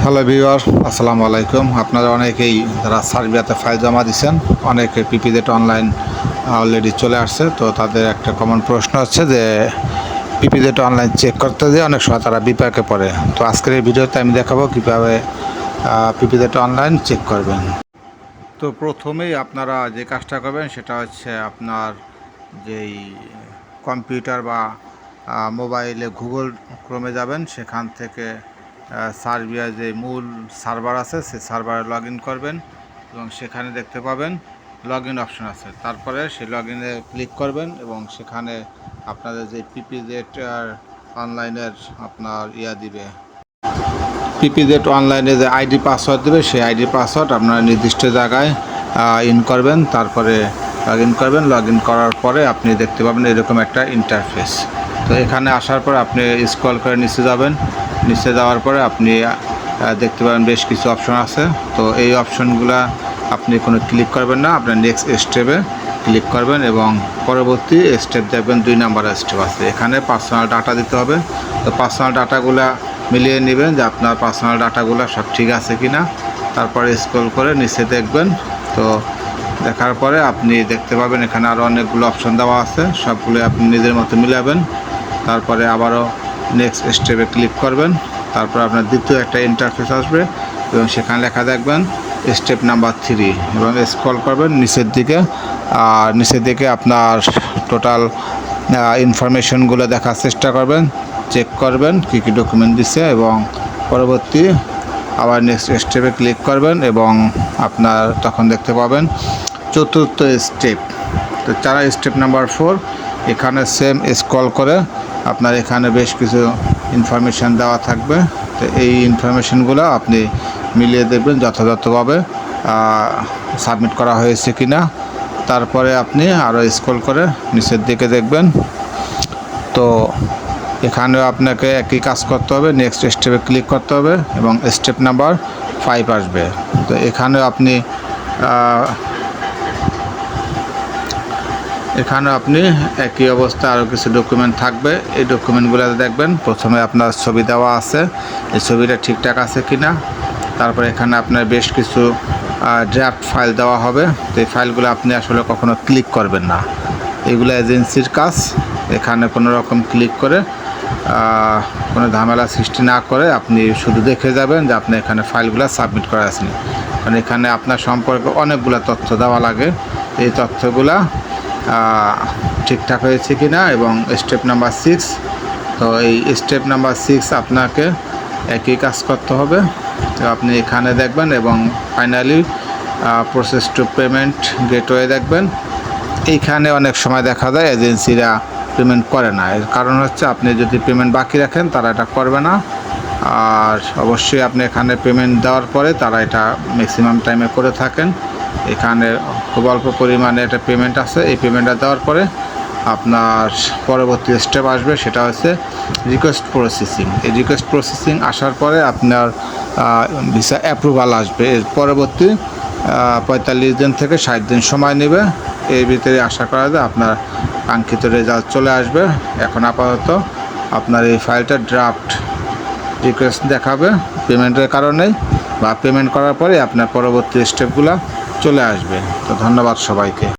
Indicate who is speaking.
Speaker 1: Hello viewer, আসসালামু আলাইকুম। আপনারা অনেকেই যারা সার্বিয়াতে ফাইল জমা দিচ্ছেন, অনেকে পিপিজেড অনলাইন অলরেডি চলে আসছে। তো তাদের একটা কমন প্রশ্ন হচ্ছে যে পিপিজেড অনলাইন চেক করতে যেয়ে অনেক সময় তারা বিপাকে পড়ে। তো আজকের এই ভিডিওতে আমি দেখাবো কীভাবে পিপিজেড অনলাইন চেক করবেন। তো প্রথমেই আপনারা যে কাজটা করবেন সেটা হচ্ছে আপনার যেই কম্পিউটার বা মোবাইলে গুগল ক্রোমে যাবেন, সেখান থেকে সার্বিয়ার যে মূল সার্ভার আছে সেই সার্ভারে লগ ইন করবেন এবং সেখানে দেখতে পাবেন লগ ইন অপশন আছে। তারপরে সেই লগ ইনে ক্লিক করবেন এবং সেখানে আপনাদের যে পিপিজেড অনলাইনের আপনার দিবে, পিপিজেড অনলাইনে যে আইডি পাসওয়ার্ড দেবে সেই আইডি পাসওয়ার্ড আপনার নির্দিষ্ট জায়গায় ইন করবেন। তারপরে লগ ইন করবেন। লগ ইন করার পরে আপনি দেখতে পাবেন এরকম একটা ইন্টারফেস। তো এখানে আসার পর আপনি স্ক্রল করে নিচে যাবেন। নিচে যাওয়ার পরে আপনি দেখতে পাবেন বেশ কিছু অপশন আছে। তো এই অপশনগুলো আপনি কোনো ক্লিক করবেন না, আপনার নেক্সট স্টেপে ক্লিক করবেন এবং পরবর্তী স্টেপ দেখবেন 2 নাম্বার স্টেপ আছে। এখানে পার্সোনাল ডাটা দিতে হবে। তো পার্সোনাল ডাটাগুলো মিলিয়ে নেবেন যে আপনার পার্সোনাল ডাটাগুলো সব ঠিক আছে কি না। তারপরে স্ক্রল করে নিচে দেখবেন। তো দেখার পরে আপনি দেখতে পাবেন এখানে আরও অনেকগুলো অপশন দেওয়া আছে, সবগুলো আপনি নিজের মতো মিলাবেন। তারপরে আবারও নেক্সট স্টেপে ক্লিক করবেন। তারপর আপনার দ্বিতীয় একটা ইন্টারফেস আসবে এবং সেখানে লেখা দেখবেন স্টেপ নাম্বার 3 এবং স্ক্রল করবেন নিচের দিকে। আর নিচের দিকে আপনার টোটাল ইনফরমেশনগুলো দেখার চেষ্টা করবেন, চেক করবেন কী কী ডকুমেন্ট দিচ্ছে এবং পরবর্তী আবার নেক্সট স্টেপে ক্লিক করবেন এবং আপনার তখন দেখতে পাবেন চতুর্থ স্টেপ। তো স্টেপ নাম্বার 4 এখানে সেম স্ক্রল করে আপনার এখানে বেশ কিছু ইনফরমেশান দেওয়া থাকবে। তো এই ইনফরমেশানগুলো আপনি মিলিয়ে দেখবেন যথাযথভাবে সাবমিট করা হয়েছে কি না। তারপরে আপনি আরও স্ক্রল করে নিচের দিকে দেখবেন। তো এখানেও আপনাকে একই কাজ করতে হবে, নেক্সট স্টেপে ক্লিক করতে হবে এবং স্টেপ নাম্বার 5 আসবে। তো এখানেও আপনি একই অবস্থা আরও কিছু ডকুমেন্ট থাকবে। এই ডকুমেন্টগুলো দেখবেন প্রথমে আপনার ছবি দেওয়া আছে, এই ছবিটা ঠিকঠাক আছে কি না। তারপরে এখানে আপনার বেশ কিছু ড্রাফট ফাইল দেওয়া হবে। তো এই ফাইলগুলো আপনি আসলে কখনো ক্লিক করবেন না, এগুলো এজেন্সির কাজ। এখানে কোনো রকম ক্লিক করে কোনো ঝামেলা সৃষ্টি না করে আপনি শুধু দেখে যাবেন যে আপনি এখানে ফাইলগুলো সাবমিট করা আছেন। কারণ এখানে আপনার সম্পর্কে অনেকগুলো তথ্য দেওয়া লাগে, এই তথ্যগুলা ঠিকঠাক হয়েছে কি না। এবং স্টেপ নাম্বার 6, তো এই স্টেপ নাম্বার 6 আপনাকে একই কাজ করতে হবে। তো আপনি এখানে দেখবেন এবং finally process to payment gateway দেখবেন। এইখানে অনেক সময় দেখা যায় এজেন্সিরা পেমেন্ট করে না। এর কারণ হচ্ছে আপনি যদি পেমেন্ট বাকি রাখেন তারা এটা করবে না। আর অবশ্যই আপনি এখানে পেমেন্ট দেওয়ার পরে তারা এটা ম্যাক্সিমাম টাইমে করে থাকেন। এখানে খুব অল্প পরিমাণে একটা পেমেন্ট আছে, এই পেমেন্টটা দেওয়ার পরে আপনার পরবর্তী স্টেপ আসবে, সেটা হচ্ছে রিকোয়েস্ট প্রসেসিং। এই রিকোয়েস্ট প্রসেসিং আসার পরে আপনার ভিসা অ্যাপ্রুভাল আসবে। এর পরবর্তী 45 দিন থেকে 60 দিন সময় নেবে। এর ভিতরে আশা করা যায় আপনার কাঙ্ক্ষিত রেজাল্ট চলে আসবে। এখন আপাতত আপনার এই ফাইলটা ড্রাফট রিকোয়েস্ট দেখাবে পেমেন্টের কারণেই, বা পেমেন্ট করার পরে আপনার পরবর্তী স্টেপগুলো চলে আসবে। তো ধন্যবাদ সবাইকে।